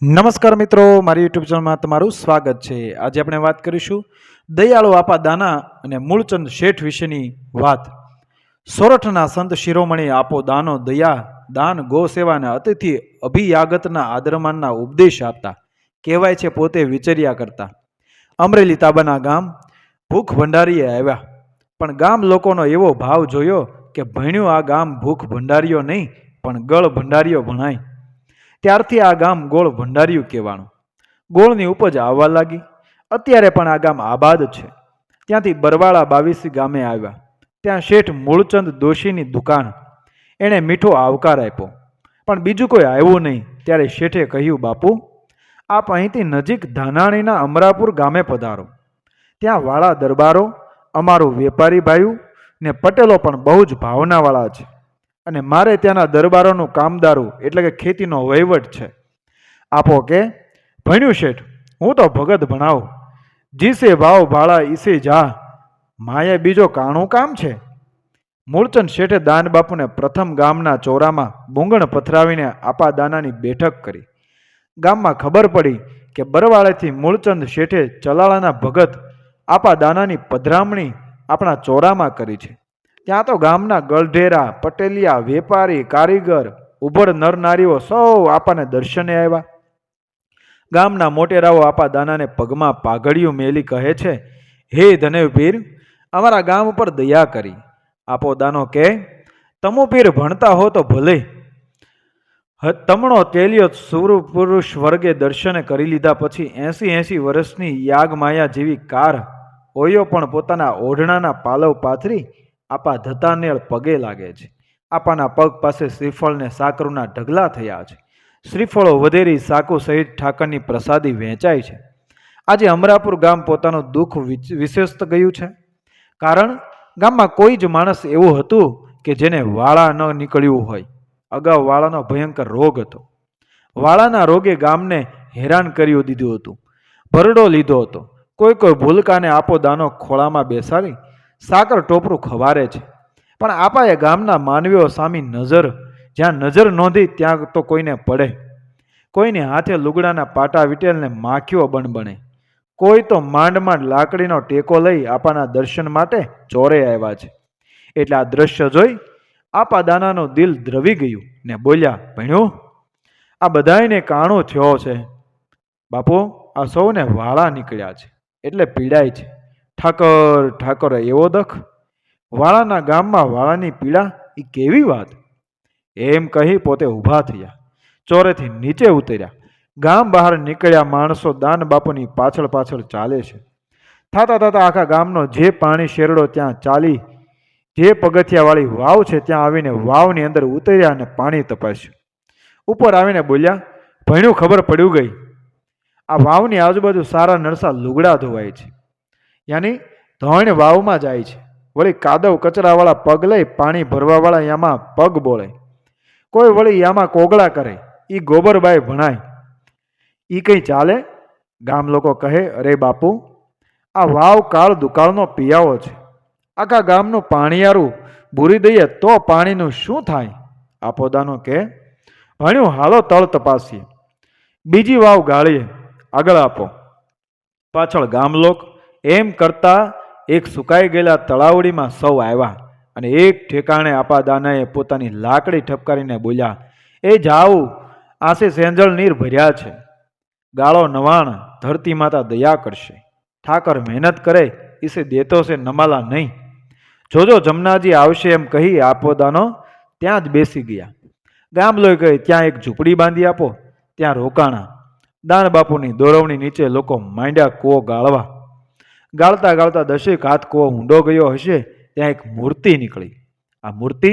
નમસ્કાર મિત્રો, મારી યુટ્યુબ ચેનલમાં તમારું સ્વાગત છે। આજે આપણે વાત કરીશું દયાળુ આપા દાના અને મૂળચંદ શેઠ વિશેની વાત। સોરઠના સંત શિરોમણી આપો દાનો દયા દાન ગો સેવાના અતિથિ અભિયાગતના આદરમાનના ઉપદેશ આપતા, કહેવાય છે પોતે વિચર્યા કરતા। અમરેલી તાબાના ગામ ભૂખ ભંડારીએ આવ્યા, પણ ગામ લોકોનો એવો ભાવ જોયો કે ભણ્યું આ ગામ ભૂખ ભંડારીઓ નહીં પણ ગળ ભંડારીઓ ભણાય। ત્યારથી આ ગામ ગોળ ભંડાર્યું કહેવાનું। ગોળની ઉપજ આવવા લાગી। અત્યારે પણ આ ગામ આબાદ છે। ત્યાંથી બરવાળા 22 ગામે આવ્યા। ત્યાં શેઠ મૂળચંદ દોશીની દુકાન। એણે મીઠો આવકાર આપ્યો, પણ બીજું કોઈ આવ્યું નહીં। ત્યારે શેઠે કહ્યું, બાપુ, આપ અહીંથી નજીક ધાનાણીના અમરાપુર ગામે પધારો। ત્યાં વાળા દરબારો, અમારું વેપારી ભાઈઓ ને પટેલો પણ બહુ જ ભાવનાવાળા છે, અને મારે ત્યાંના દરબારોનું કામદારું એટલે કે ખેતીનો વહીવટ છે। આપો કે ભણ્યું શેઠ, હું તો ભગત ભણાવું, જીસે ભાવ ભાળા ઈસે જા, માએ બીજો કાણું કામ છે। મૂળચંદ શેઠે દાન બાપુને પ્રથમ ગામના ચોરામાં બુંગણ પથરાવીને આપા દાનાની બેઠક કરી। ગામમાં ખબર પડી કે બરવાળેથી મૂળચંદ શેઠે ચલાળાના ભગત આપા દાનાની પધરામણી આપણા ચોરામાં કરી છે। ત્યાં તો ગામના ગલઢેરા, પટેલિયા, વેપારી, કારીગર, ઉભડ નર નારીઓ સૌ આપાને દર્શને આવ્યા। ગામના મોટેરાઓ આપા દાનાને પગમાં પાઘડિયું મેલી કહે છે, હે ધનેવ પીર, અમારા ગામ ઉપર દયા કરી। આપો દાનો કે, તમો પીર ભણતા હો તો ભલે, તમણો તેલિયો સુરપુરુષ વર્ગે દર્શને કરી લીધા પછી 80 વર્ષની યાગમાયા જેવી કાર ઓયો પણ પોતાના ઓઢણાના પાલવ પાથરી આપા ધતાનેળ પગે લાગે છે। આપાના પગ પાસે શ્રીફળ ને સાકરુના ઢગલા થયા છે। શ્રીફળો વધેરી સાકુ સહિત ઠાકરની પ્રસાદી વહેંચાય છે। આજે અમરાપુર ગામ પોતાનું દુઃખ વિશેષત ગયું છે, કારણ ગામમાં કોઈ જ માણસ એવું હતું કે જેને વાળા ન નીકળ્યું હોય। અગાઉ વાળાનો ભયંકર રોગ હતો। વાળાના રોગે ગામને હેરાન કરી દીધું હતું, ભરડો લીધો હતો। કોઈ ભૂલકાને આપો દાનો ખોળામાં બેસાડી સાકર ટોપરું ખવારે છે, પણ આપાએ ગામના માનવીઓ સામે જ્યાં નજર નોંધી ત્યાં તો કોઈને પડે। કોઈને હાથે લુગડાના પાટા વિટેલને માખીઓ બણબણે। કોઈ તો માંડ લાકડીનો ટેકો લઈ આપાના દર્શન માટે ચોરે આવ્યા છે। એટલે આ દ્રશ્ય જોઈ આપા દાનાનું દિલ દ્રવી ગયું ને બોલ્યા, ભણ્યું, આ બધાયને કાણું થયો છે। બાપુ, આ સૌને વાળા નીકળ્યા છે એટલે પીડાય છે। ઠાકર ઠાકર એવો દખ, વાળાના ગામમાં વાળાની પીડા એ કેવી વાત। એમ કહી પોતે ઊભા થયા, ચોરેથી નીચે ઉતર્યા। ગામ બહાર નીકળ્યા માણસો દાન બાપુની પાછળ પાછળ ચાલે છે। થતા આખા ગામનો જે પાણી શેરડો ત્યાં ચાલી, જે પગથિયાવાળી વાવ છે ત્યાં આવીને વાવની અંદર ઉતર્યા અને પાણી તપાસ્યું। ઉપર આવીને બોલ્યા, ભણ્યું, ખબર પડ્યું ગઈ, આ વાવની આજુબાજુ સારા નરસા લુગડા ધોવાય છે, યાની ધોઈને વાવમાં જાય છે। વળી કાદવ કચરાવાળા પગ લઈ પાણી ભરવાવાળા યામાં પગ બોળે, કોઈ વળી યામાં કોગળા કરે, એ ગોબરબાઈ ભણાય, એ કંઈ ચાલે। ગામ લોકો કહે, અરે બાપુ, આ વાવ કાળ દુકાળનો પિયાવો છે, આખા ગામનું પાણીયારું ભૂરી દઈએ તો પાણીનું શું થાય। આપો દાનો કે, ભણ્યું, હાલો તળ તપાસીએ, બીજી વાવ ગાળીએ, આગળ આપો। પાછળ ગામલોક એમ કરતા એક સુકાઈ ગયેલા તળાવડીમાં સૌ આવ્યા, અને એક ઠેકાણે આપા દાનાએ પોતાની લાકડી ઠપકારીને બોલ્યા, એ જાવ, આસે સેંજળ નીર ભર્યા છે, ગાળો નવાણ, ધરતી માતા દયા કરશે। ઠાકર મહેનત કરે ઇસે દેતો છે નમાલા નહીં, જોજો જમનાજી આવશે એમ કહી આપો દાનો ત્યાં જ બેસી ગયા। ગામ લોહી કહે, ત્યાં એક ઝૂંપડી બાંધી આપો, ત્યાં રોકાણા। દાન બાપુની દોરવણી નીચે લોકો માંડ્યા કૂવો ગાળવા। ગાળતા ગાળતા 10 હાથ કૂવો ઊંડો ગયો હશે ત્યાં એક મૂર્તિ નીકળી। આ મૂર્તિ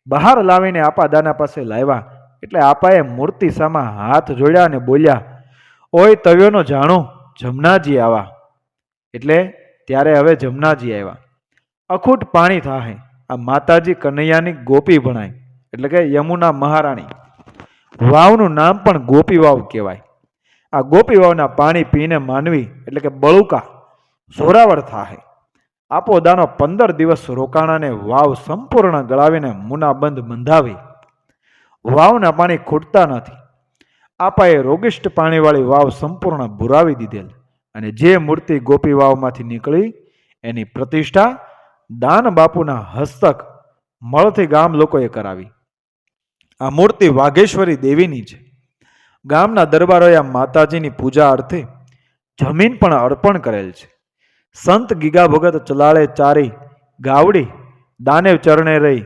બહાર લાવીને આપા દાના પાસે લાવ્યા, એટલે આપાએ મૂર્તિ સામા હાથ જોડ્યા અને બોલ્યા, ઓય તવ્યોનો જાણો, જમનાજી આવા। એટલે ત્યારે હવે જમનાજી આવ્યા। અખૂટ પાણી થાહે, આ માતાજી કનૈયાની ગોપી ભણાય, એટલે કે યમુના મહારાણી। વાવનું નામ પણ ગોપી વાવ કહેવાય। આ ગોપી વાવના પાણી પીને માનવી એટલે કે બળુકા જોરાવર થાહે। આપો દાનો 15 દિવસ રોકાણાને વાવ સંપૂર્ણ ગળાવીને મુનાબંધ બંધાવી। વાવના પાણી ખૂટતા નથી। આપાએ રોગિષ્ટ પાણીવાળી વાવ સંપૂર્ણ ભુરાવી દીધેલ અને જે મૂર્તિ ગોપી વાવમાંથી નીકળી એની પ્રતિષ્ઠા દાન બાપુના હસ્તક મળથી ગામ લોકોએ કરાવી. આ મૂર્તિ વાઘેશ્વરી દેવીની છે. ગામના દરબારોએ આ માતાજીની પૂજા અર્થે જમીન પણ અર્પણ કરેલ છે. સંત ગીગા ભગત ચલાળે ચારી ગાવડી દાનેવ ચરણે રહી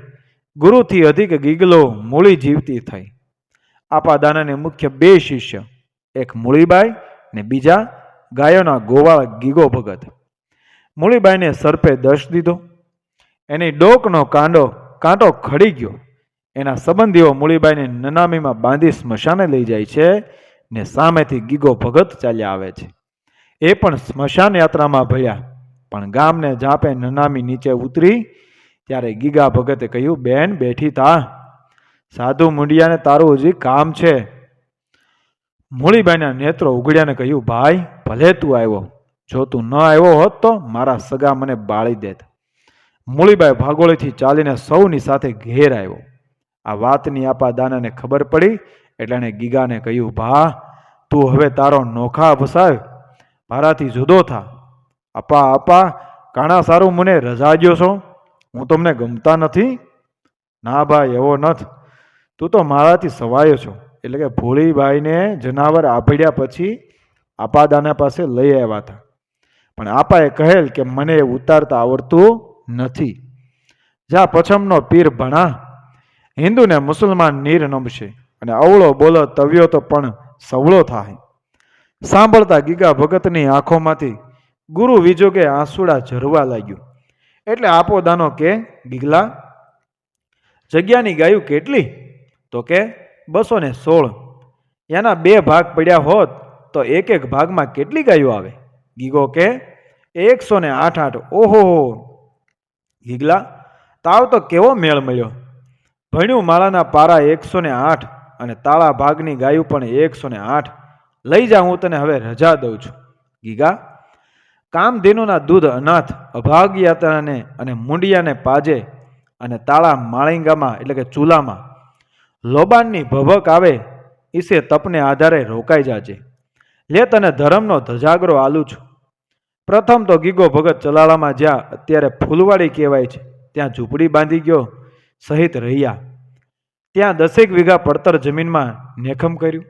ગુરુથી અધિક ગીગલો મૂળી જીવતી થઈ. આપા દાનાને મુખ્ય બે શિષ્ય, એક મૂળીબાઈ ને બીજા ગાયોના ગોવાળ ગીગો ભગત. મૂળીબાઈને સર્પે દંશ દીધો. એની ડોકનો કાંટો ખડી ગયો. એના સંબંધીઓ મૂળીબાઈને નનામીમાં બાંધી સ્મશાને લઈ જાય છે ને સામેથી ગીગો ભગત ચાલ્યા આવે છે. એ પણ સ્મશાન યાત્રામાં ભળ્યા. પણ ગામને જાપે નનામી નીચે ઉતરી ત્યારે ગીગા ભગતે કહ્યું, બેન બેઠી થા, સાધુ મુંડિયાને તારું હજી કામ છે. મૂળીબાઈના નેત્રો ઉઘડ્યાને કહ્યું, ભાઈ ભલે તું આવ્યો, જો તું ન આવ્યો હોત તો મારા સગા મને બાળી દેત. મૂળીબાઈ ભાગોળીથી ચાલીને સૌની સાથે ઘેર આવ્યો. આ વાતની આપા દાનાને ખબર પડી એટલે એણે ગીગાને કહ્યું, ભા તું હવે તારો નોખા વસાવ, મારાથી જુદો થા. આપા કાણા સારું મને રજા ગયો છો, હું તમને ગમતા નથી? ના ભાઈ એવો નથી, તું તો મારાથી સવાયો છો. એટલે કે ભોળીબાઈને જનાવર આભડ્યા પછી આપા દાના પાસે લઈ આવ્યા હતા. પણ આપાએ કહેલ કે મને એ ઉતારતા આવડતું નથી. જા પછમનો પીર ભણા, હિન્દુ ને મુસલમાન નીર નમશે અને અવળો બોલો તવ્યો તો પણ સવળો થાય. સાંભળતા ગીગા ભગતની આંખોમાંથી ગુરુ વિજોગે આંસુડા ઝરવા લાગ્યું. એટલે આપો દાનો કે, ગીગલા જગ્યાની ગાયું કેટલી? તો કે 216. એના 2 ભાગ પડ્યા હોત તો એક એક ભાગમાં કેટલી ગાયો આવે? ગીગો કે 108. ઓહો, ગીગલા તાવ તો કેવો મેળ મળ્યો. ભણ્યું માળાના પારા 108 અને તાળા ભાગની ગાયું પણ 108. લઈ જા, હું તને હવે રજા દઉં છું. ગીગા કામધેનુના દૂધ અનાથ અભાગ્યાતાને અને મુંડિયાને પાજે અને તાળા માળિંગામાં એટલે કે ચૂલામાં લોબાનની ભભક આવે ઈસે તપને આધારે રોકાઈ જાજે. લે તને ધર્મનો ધજાગરો આલું છું. પ્રથમ તો ગીગો ભગત ચલાળામાં જ્યાં અત્યારે ફૂલવાડી કહેવાય છે ત્યાં ઝૂંપડી બાંધી ગયો સહિત રહ્યા. ત્યાં 10 વીઘા પડતર જમીનમાં નેખમ કર્યું.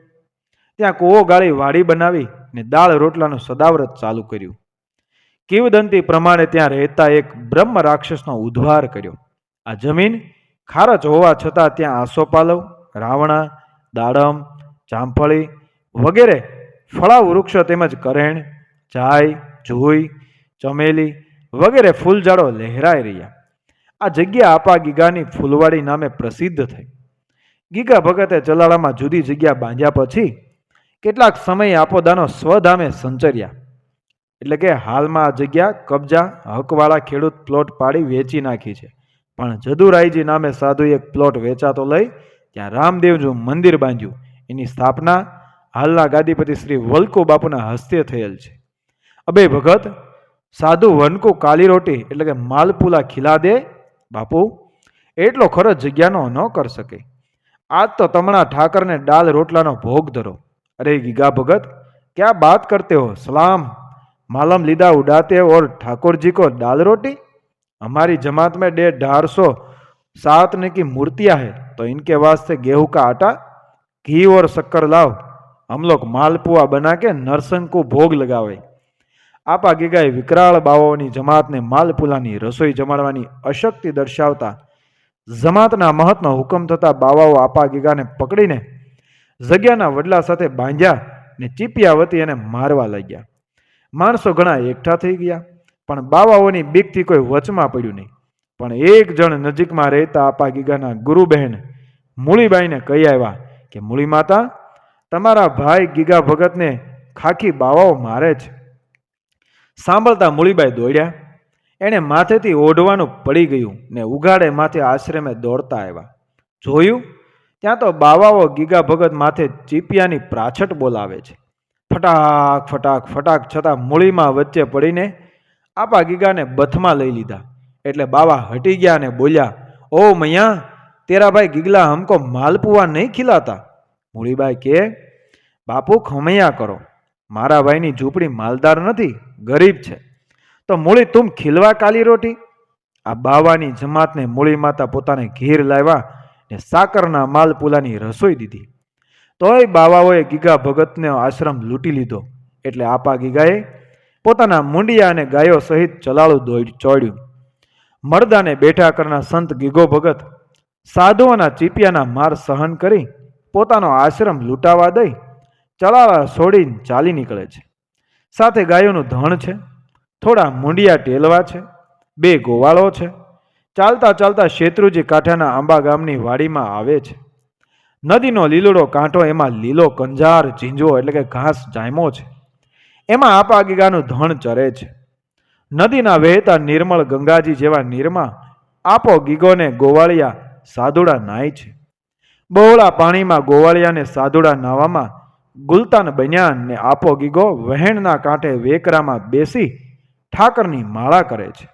ત્યાં કૂવો ગાળી વાડી બનાવી ને દાળ રોટલાનું સદાવ્રત ચાલુ કર્યું. કિંવદંતી પ્રમાણે ત્યાં રહેતા એક બ્રહ્મ રાક્ષસનો ઉદ્ધાર કર્યો. આ જમીન ખારચ હોવા છતાં ત્યાં આસોપાલવ, રાવણા, દાડમ, જામફળી વગેરે ફળા વૃક્ષો તેમજ કરેણ, જાય, જુઈ, ચમેલી વગેરે ફૂલઝાડો લહેરાઈ રહ્યા. આ જગ્યા આપા ગીગાની ફૂલવાડી નામે પ્રસિદ્ધ થઈ. ગીગા ભગતે ચલાળામાં જુદી જગ્યા બાંધ્યા પછી કેટલાક સમય આપોદાનો સ્વધામે સંચર્યા. એટલે કે હાલમાં આ જગ્યા કબજા હકવાળા ખેડૂત પ્લોટ પાડી વેચી નાખી છે. પણ જદુરાયજી નામે સાધુ એક પ્લોટ વેચાતો લઈ ત્યાં રામદેવનું મંદિર બાંધ્યું. એની સ્થાપના હાલના ગાદીપતિ શ્રી વલ્કુ બાપુના હસ્તે થયેલ છે. અબે ભગત સાધુ વનકુ કાલી રોટી એટલે કે માલપુલા ખીલા દે બાપુ, એટલો ખર્ચ જગ્યાનો ન કર શકે. આજ તો તમણા ઠાકરને દાલ રોટલાનો ભોગ ધરો. અરે ગીગા ભગત क्या बात करते हो? सलाम मालम लीदा उड़ाते और ठाकुर जी को दाल रोटी? हमारी जमात में 150-7 की मूर्तियां है तो इनके वास्ते गेहूं का आटा, घी और शक्कर लाओ, हम लोग मालपुआ बना के नरसंग को भोग लगावे. आपा गीगाए विकराल बावाओनी जमातने मालपुलानी रसोई जमाड़वानी अशक्ति दर्शावता जमातना महतनो हुकम थता बावाओ आपा गीगाने पकड़ीने जग्याना वडला साथे बांध्या ने चीपिया वती एने मारवा लाग्या. माणसो घणा एकठा थई गया पण बावाओनी बीकथी कोई वचमां पड्युं नहीं. पण एक जण नजीकमां રહેતા आपा गीगाना गुरु बहन मूळीबाईने कही आव्या के मूळी माता, तमारा भाई गीगा भगतने खाखी बावाओ मारे छे. सांभळता मूळीबाई दौड्या. एणे माथेथी ओढवानुं पड़ी गयुं ने उगाड़े माथे आश्रमे दौड़ता आव्या. जोयुं त्यां तो बावाओ गीगा भगत माथे चीपियानी प्राछट बोलावे छे. फटाक फटाक फटाक छतां मूळीमां वच्चे पड़ीने आपा गीगाने बथमां लई लीधा. एटले बावा हटी गया ने बोल्या, ओ मैया, तेरा भाई गीगला हमको मालपुआ नहीं खिलाता. मूळीबाई के બાપુ ખમૈયા કરો, મારા ભાઈની ઝૂંપડી માલદાર નથી, ગરીબ છે, તો મૂળી તુમ ખીલવા કાલી રોટી. આ બાવાની જમાતને મૂળી માતા પોતાને ઘેર લાવ્યા ને સાકરના માલપુલાની રસોઈ દીધી. તોય બાવાઓએ ગીગા ભગતનો આશ્રમ લૂંટી લીધો. એટલે આપા ગીગાએ પોતાના મુંડિયા અને ગાયો સહિત ચલાળું ચોડ્યું. મરદાને બેઠા કરનાર સંત ગીગો ભગત સાધુઓના ચીપિયાના માર સહન કરી પોતાનો આશ્રમ લૂંટાવા દઈ ચલાળા છોડીને ચાલી નીકળે છે. સાથે ગાયોનું ધણ છે, થોડા મુંડિયા ટેલવા છે, 2 ગોવાળો છે. ચાલતા ચાલતા શેત્રુજી કાંઠાના આંબા ગામની વાડીમાં આવે છે. નદીનો લીલોડો કાંઠો, એમાં લીલો કંજાર ઝીંઝવો એટલે કે ઘાસ જામ્યો છે. એમાં આપા ગીગાનું ધણ ચરે છે. નદીના વહેતા નિર્મળ ગંગાજી જેવા નીરમાં આપો ગીગોને ગોવાળિયા સાધુડા નાય છે. બહોળા પાણીમાં ગોવાળિયાને સાધુડા નાવામાં ગુલતાન બન્યા ને આપો ગીગો વહેણના કાંઠે વેકરામાં બેસી ઠાકરની માળા કરે છે.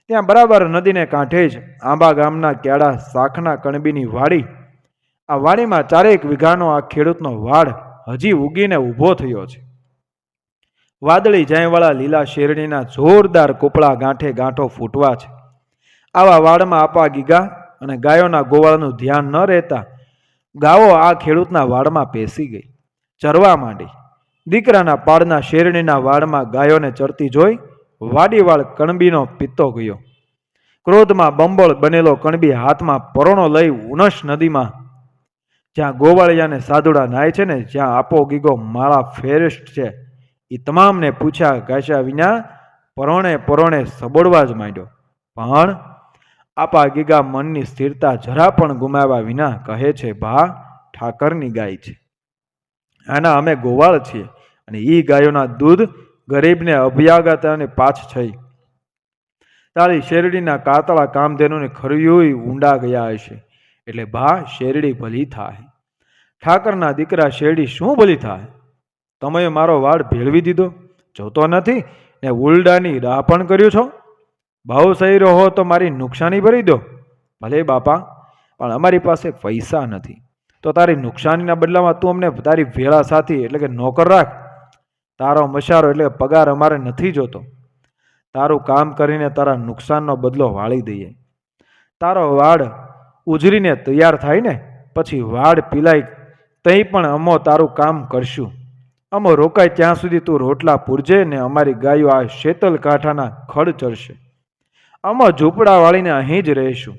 ત્યાં બરાબર નદીને કાંઠે જ આંબા ગામના ક્યાડા શાખના કણબીની વાડી. આ વાડીમાં 4 વીઘાનો આ ખેડૂતનો વાડ હજી ઉગીને ઊભો થયો છે. વાદળી જાયવાળા લીલા શેરડીના જોરદાર કૂપળા ગાંઠે ગાંઠો ફૂટવા છે. આવા વાડમાં આપા ગીગા અને ગાયોના ગોવાળનું ધ્યાન ન રહેતા ગાયો આ ખેડૂતના વાડમાં પેસી ગઈ, ચરવા માંડી. દીકરાના પાડના શેરડીના વાડમાં ગાયોને ચરતી જોઈ વાડીવાળ કણબીનો પિત્તો ગયો. ક્રોધમાં બંબળ બનેલો કણબી હાથમાં પરોણો લઈ ઉનશ નદીમાં જ્યાં ગોવાળિયાને સાધુડા નાય છે ને જ્યાં આપો ગીગો માળા ફેરેસ્ટ છે એ તમામને પૂછ્યા ગાસ્યા વિના પરોણે પરોણે સબોડવા જ માંડ્યો. પણ આપા ગીગા મનની સ્થિરતા જરા પણ ગુમાવ્યા વિના કહે છે, ભા ઠાકરની ગાય છે, આના અમે ગોવાળ છીએ અને એ ગાયોના દૂધ ગરીબને અભ્યાગતાને પાછ થઈ. તારી શેરડીના કાતળા કામધેનુને ખર્યુંય ઊંડા ગયા હશે, એટલે ભા શેરડી ભલી થાય. ઠાકરના દીકરા શેરડી શું ભલી થાય? તમે મારો વાડ ભેળવી દીધો, જોતો નથી ને ઉલડાની રાહ પણ કર્યું છો. ભાવ સહી રહો તો મારી નુકસાની ભરી દો. ભલે બાપા, પણ અમારી પાસે પૈસા નથી, તો તારી નુકસાનીના બદલામાં તું અમને તારી ભેળા સાથી એટલે કે નોકર રાખ. તારો મશારો એટલે પગાર અમારે નથી જોતો. તારું કામ કરીને તારા નુકસાનનો બદલો વાળી દઈએ. તારો વાડ ઉજરીને તૈયાર થાય ને પછી વાડ પીલાય તઈ પણ અમો તારું કામ કરશું. અમો રોકાય ત્યાં સુધી તું રોટલા પૂરજે ને અમારી ગાયો આ શેતલ કાંઠાના ખડ ચરશે. અમો ઝૂંપડા વાળીને અહીં જ રહીશું.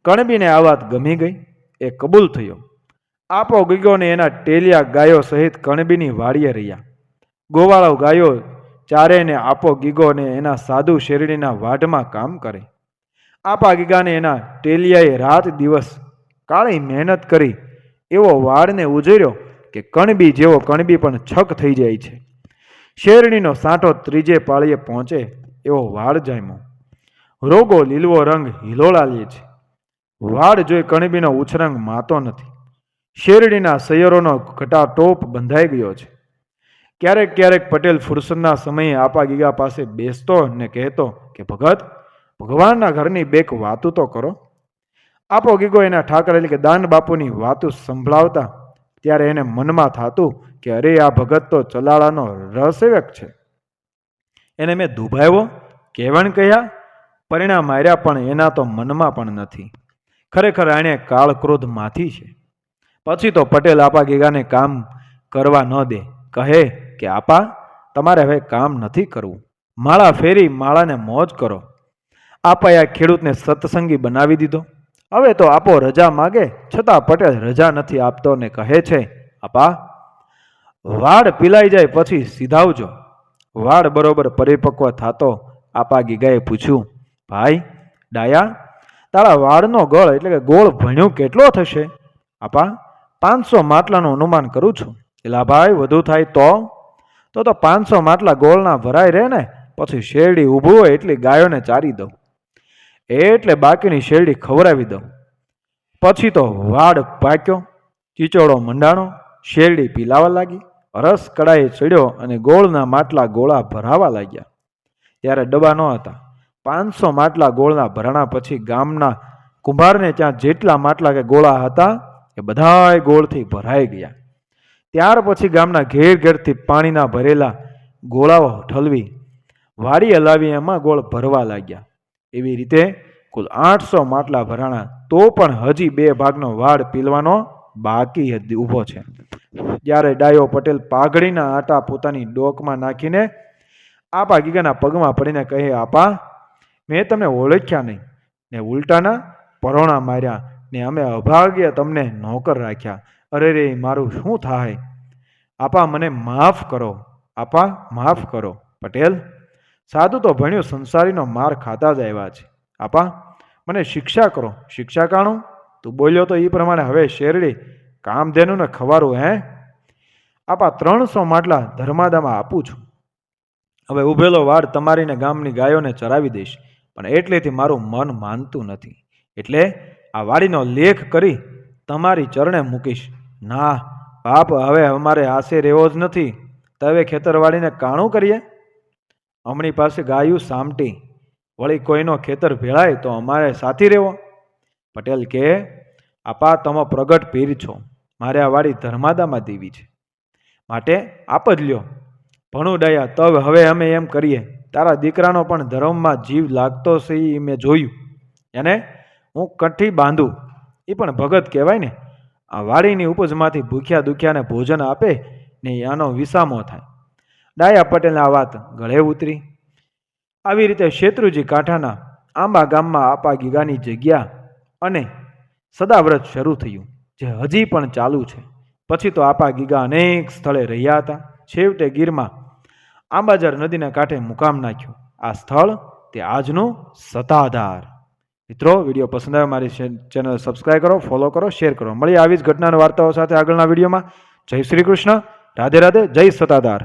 કણબીને આ વાત ગમી ગઈ, એ કબૂલ થયો. આપો ગીગોને એના ટેલિયા ગાયો સહિત કણબીની વાડીએ રહ્યા. ગોવાળો ગાયો ચારે ને આપો ગીગોને એના સાધુ શેરડીના વાઢમાં કામ કરે. આપા ગીગાને એના ટેલિયાએ રાત દિવસ કાળી મહેનત કરી એવો વાડને ઉજર્યો કે કણબી જેવો કણબી પણ છક થઈ જાય છે. શેરડીનો સાંઠો 3 પાળીએ પહોંચે એવો વાડ જામ્યો. રોગો લીલવો રંગ હિલોળા લે છે. વાડ જોઈ કણબીનો ઉછરંગ માતો નથી. શેરડીના સૈયરોનો ઘટાટોપ બંધાઈ ગયો છે. ક્યારેક ક્યારેક પટેલ ફુરસદના સમયે આપા ગીગા પાસે બેસતો ને કહેતો કે ભગત, ભગવાનના ઘરની 2 વાતું તો કરો. આપો ગીગો એના ઠાકર એટલે કે દાન બાપુની વાતું સંભળાવતા ત્યારે એને મનમાં થતું કે અરે આ ભગત તો ચલાળાનો રહસ્યવેક છે. એને મેં દુભાવ્યો, કહેવણ કહ્યા, પરિણામ માર્યા, પણ એના તો મનમાં પણ નથી. ખરેખર આણે કાળ ક્રોધ માથી છે. પછી તો પટેલ આપા ગીગાને કામ કરવા ન દે. કહે કે આપા, તમારે હવે કામ નથી કરવું, માળા ફેરી માળાને મોજ કરો. આપાએ આ ખેડૂતને સત્સંગી બનાવી દીધો. હવે તો આપો રજા માગે છતાં પટેલ રજા નથી આપતો ને કહે છે, આપા વાડ પીલાઈ જાય પછી સીધાવજો. વાડ બરોબર પરિપક્વ થતો આપા ગીગાએ પૂછ્યું, ભાઈ ડાયા, તારા વાડનો ગળ એટલે કે ગોળ ભણ્યું કેટલો થશે? આપા 500 માટલાનું અનુમાન કરું છું. એલા ભાઈ, વધુ થાય તો 500 માટલા ગોળના ભરાય રહે ને પછી શેરડી ઊભું હોય એટલી ગાયોને ચારી દઉં, એટલે બાકીની શેરડી ખવડાવી દઉં. પછી તો વાડ પાક્યો, ચીચોડો મંડાણો, શેરડી પીલાવા લાગી, રસ કડાઈ ચડ્યો અને ગોળના માટલા ગોળા ભરાવા લાગ્યા. ત્યારે ડબ્બા ન હતા. 500 માટલા ગોળના ભરાણા પછી ગામના કુંભારને ત્યાં જેટલા માટલા કે ગોળા હતા એ બધાય ગોળથી ભરાઈ ગયા. ત્યાર પછી ગામના ઘેર ઘેરથી પાણીના ભરેલા ગોળાઓ ઠલવી વાડી હલાવી એમાં ગોળ ભરવા લાગ્યા. એવી રીતે કુલ 800 માટલા ભરાણા, તો પણ હજી 2 ભાગનો વાડ પીલવાનો બાકી ઊભો છે. જ્યારે ડાયો પટેલ પાઘડીના આટા પોતાની ડોકમાં નાખીને આપા ગીગાના પગમાં પડીને કહે, આપા, મેં તમને ઓળખ્યા નહીં ને ઉલટાના પરોણા માર્યા ને અમે અભાગ્ય તમને નોકર રાખ્યા. અરે રે, મારું શું થાય? આપા, મને માફ કરો, આપા, માફ કરો. પટેલ, સાધુ તો ભણ્યું સંસારીનો માર ખાતા જ આવ્યા છે. આપા, મને શિક્ષા કરો. શિક્ષા કાણું? તું બોલ્યો તો એ પ્રમાણે હવે શેરડી કામધેનુને ખવારું, હે? આપા, 300 માટલા ધર્માદામાં આપું છું. હવે ઉભેલો વાડ તમારીને ગામની ગાયોને ચરાવી દઈશ, પણ એટલેથી મારું મન માનતું નથી, એટલે આ વાડીનો લેખ કરી તમારી ચરણે મૂકીશ. ના બાપ, હવે અમારે આશે રહેવો જ નથી. તો હવે ખેતરવાડીને કાણું કરીએ? અમણી પાસે ગાયું સામટી, વળી કોઈનો ખેતર ભેળાય તો અમારે સાથી રહેવો? પટેલ કે, આપા, તમે પ્રગટ પીર છો, મારે આ વાડી ધર્માદામાં દેવી છે, માટે આપ જ લ્યો. ભણું ડાયા, તબ હવે અમે એમ કરીએ, તારા દીકરાનો પણ ધર્મમાં જીવ લાગતો છે એ મેં જોયું, એને હું કંઠી બાંધું. એ પણ ભગત કહેવાય ને. આ વાડીની ઉપજમાંથી ભૂખ્યા દુખ્યાને ભોજન આપે ને આનો વિસામો થાય. ડાયા પટેલને આ વાત ગળે ઉતરી. આવી રીતે શેત્રુજી કાંઠાના આંબા ગામમાં આપા ગીગાની જગ્યા અને સદાવ્રત શરૂ થયું, જે હજી પણ ચાલુ છે. પછી તો આપા ગીગા અનેક સ્થળે રહ્યા હતા. છેવટે ગીરમાં આંબાજાર નદીના કાંઠે મુકામ નાખ્યો. આ સ્થળ તે આજનું સતાધાર. મિત્રો, વિડીયો પસંદ આવે મારી ચેનલ સબસ્ક્રાઈબ કરો, ફોલો કરો, શેર કરો. મળીએ આવી જ ઘટનાની વાર્તાઓ સાથે આગળના વિડીયોમાં. જય શ્રી કૃષ્ણ, રાધે રાધે, જય સતાધાર.